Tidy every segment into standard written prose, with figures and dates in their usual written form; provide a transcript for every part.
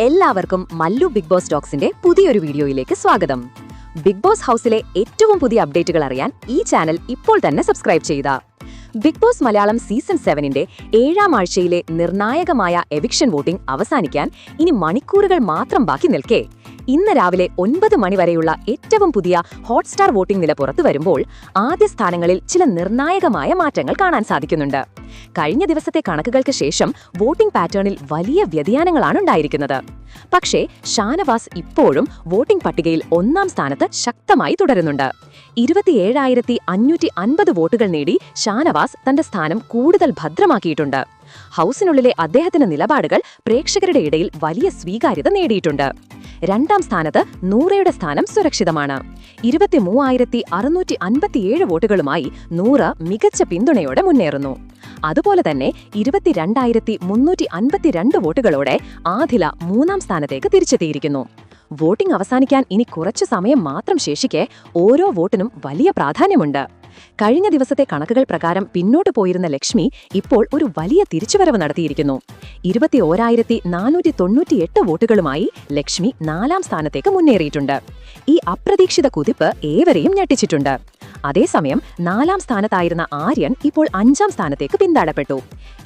എല്ലാവർക്കും Mallu big boss ടോക്സിന്റെ പുതിയൊരു വീഡിയോയിലേക്ക് സ്വാഗതം. ബിഗ് ബോസ് ഹൗസിലെ ഏറ്റവും പുതിയ അപ്ഡേറ്റുകൾ അറിയാൻ ഈ ചാനൽ ഇപ്പോൾ തന്നെ സബ്സ്ക്രൈബ് ചെയ്യുക. ബിഗ് ബോസ് മലയാളം സീസൺ 7ന്റെ 7ാം ആഴ്ചയിലെ നിർണായകമായ എവിക്ഷൻ വോട്ടിംഗ് അവസാനിക്കാൻ ഇനി മണിക്കൂറുകൾ മാത്രം ബാക്കി നിൽക്കെ ഇന്ന് രാവിലെ 9 മണി വരെയുള്ള ഏറ്റവും പുതിയ ഹോട്ട്സ്റ്റാർ വോട്ടിംഗ് നില പുറത്തു വരുമ്പോൾ ആദ്യ സ്ഥാനങ്ങളിൽ ചില നിർണായകമായ മാറ്റങ്ങൾ കാണാൻ സാധിക്കുന്നുണ്ട്. കഴിഞ്ഞ ദിവസത്തെ കണക്കുകൾക്ക് ശേഷം വോട്ടിംഗ് പാറ്റേണിൽ വലിയ വ്യതിയാനങ്ങളാണ് ഉണ്ടായിരിക്കുന്നത്. പക്ഷേ ഷാനവാസ് ഇപ്പോഴും വോട്ടിംഗ് പട്ടികയിൽ 1ാം സ്ഥാനത്ത് ശക്തമായി തുടരുന്നുണ്ട്. 27,550 വോട്ടുകൾ നേടി ഷാനവാസ് തന്റെ സ്ഥാനം കൂടുതൽ ഭദ്രമാക്കിയിട്ടുണ്ട്. ഹൗസിനുള്ളിലെ അദ്ദേഹത്തിന്റെ നിലപാടുകൾ പ്രേക്ഷകരുടെ ഇടയിൽ വലിയ സ്വീകാര്യത നേടിയിട്ടുണ്ട്. 2ാം സ്ഥാനത്ത് നൂറയുടെ സ്ഥാനം സുരക്ഷിതമാണ്. 23,657 വോട്ടുകളുമായി നൂറ മികച്ച പിന്തുണയോടെ മുന്നേറുന്നു. അതുപോലെ തന്നെ 22,352 വോട്ടുകളോടെ ആദില 3ാം സ്ഥാനത്തേക്ക് തിരിച്ചെത്തിയിരിക്കുന്നു. വോട്ടിംഗ് അവസാനിക്കാൻ ഇനി കുറച്ചു സമയം മാത്രം ശേഷിക്കെ ഓരോ വോട്ടിനും വലിയ പ്രാധാന്യമുണ്ട്. കഴിഞ്ഞ ദിവസത്തെ കണക്കുകൾ പ്രകാരം പിന്നോട്ട് പോയിരുന്ന ലക്ഷ്മി ഇപ്പോൾ ഒരു വലിയ തിരിച്ചുവരവ് നടത്തിയിരിക്കുന്നു. 21,498 വോട്ടുകളുമായി ലക്ഷ്മി 4ാം സ്ഥാനത്തേക്ക് മുന്നേറിയിട്ടുണ്ട്. ഈ അപ്രതീക്ഷിത കുതിപ്പ് ഏവരെയും ഞെട്ടിച്ചിട്ടുണ്ട്. അതേസമയം 4ാം സ്ഥാനത്തായിരുന്ന ആര്യൻ ഇപ്പോൾ 5ാം സ്ഥാനത്തേക്ക് പിന്താഴപ്പെട്ടു.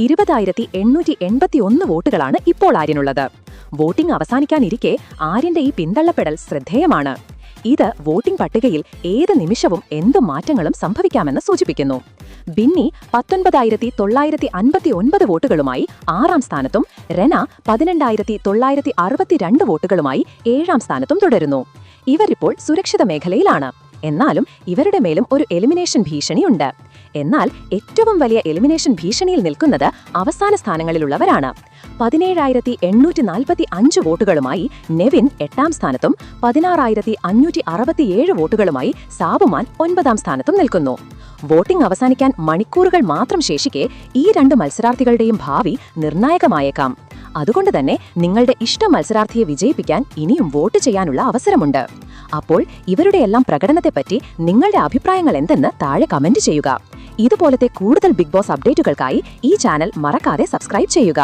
20,881 വോട്ടുകളാണ് ഇപ്പോൾ ആര്യനുള്ളത്. വോട്ടിംഗ് അവസാനിക്കാനിരിക്കെ ആര്യന്റെ ഈ പിന്തള്ളപ്പെടൽ ശ്രദ്ധേയമാണ്. ഇത് വോട്ടിംഗ് പട്ടികയിൽ ഏത് നിമിഷവും എന്തു മാറ്റങ്ങളും സംഭവിക്കാമെന്ന് സൂചിപ്പിക്കുന്നു. ബിന്നി 19,959 വോട്ടുകളുമായി 6ാം സ്ഥാനത്തും റെന 12,962 വോട്ടുകളുമായി 7ാം സ്ഥാനത്തും തുടരുന്നു. ഇവരിപ്പോൾ സുരക്ഷിത മേഖലയിലാണ്. എന്നാലും ഇവരുടെ മേലും ഒരു എലിമിനേഷൻ ഭീഷണിയുണ്ട്. എന്നാൽ ഏറ്റവും വലിയ എലിമിനേഷൻ ഭീഷണിയിൽ നിൽക്കുന്നത് അവസാന സ്ഥാനങ്ങളിലുള്ളവരാണ്. 17,845 വോട്ടുകളുമായി നെവിൻ 8ാം സ്ഥാനത്തും 16,567 വോട്ടുകളുമായി സാബുമാൻ 9ാം സ്ഥാനത്തും നിൽക്കുന്നു. വോട്ടിംഗ് അവസാനിക്കാൻ മണിക്കൂറുകൾ മാത്രം ശേഷിക്കെ ഈ രണ്ട് മത്സരാർത്ഥികളുടെയും ഭാവി നിർണായകമായേക്കാം. അതുകൊണ്ട് തന്നെ നിങ്ങളുടെ ഇഷ്ട മത്സരാർത്ഥിയെ വിജയിപ്പിക്കാൻ ഇനിയും വോട്ട് ചെയ്യാനുള്ള അവസരമുണ്ട്. അപ്പോൾ ഇവരുടെയെല്ലാം പ്രകടനത്തെപ്പറ്റി നിങ്ങളുടെ അഭിപ്രായങ്ങൾ എന്തെന്ന് താഴെ കമന്റ് ചെയ്യുക. ഇതുപോലത്തെ കൂടുതൽ ബിഗ് ബോസ് അപ്ഡേറ്റുകൾക്കായി ഈ ചാനൽ മറക്കാതെ സബ്സ്ക്രൈബ് ചെയ്യുക.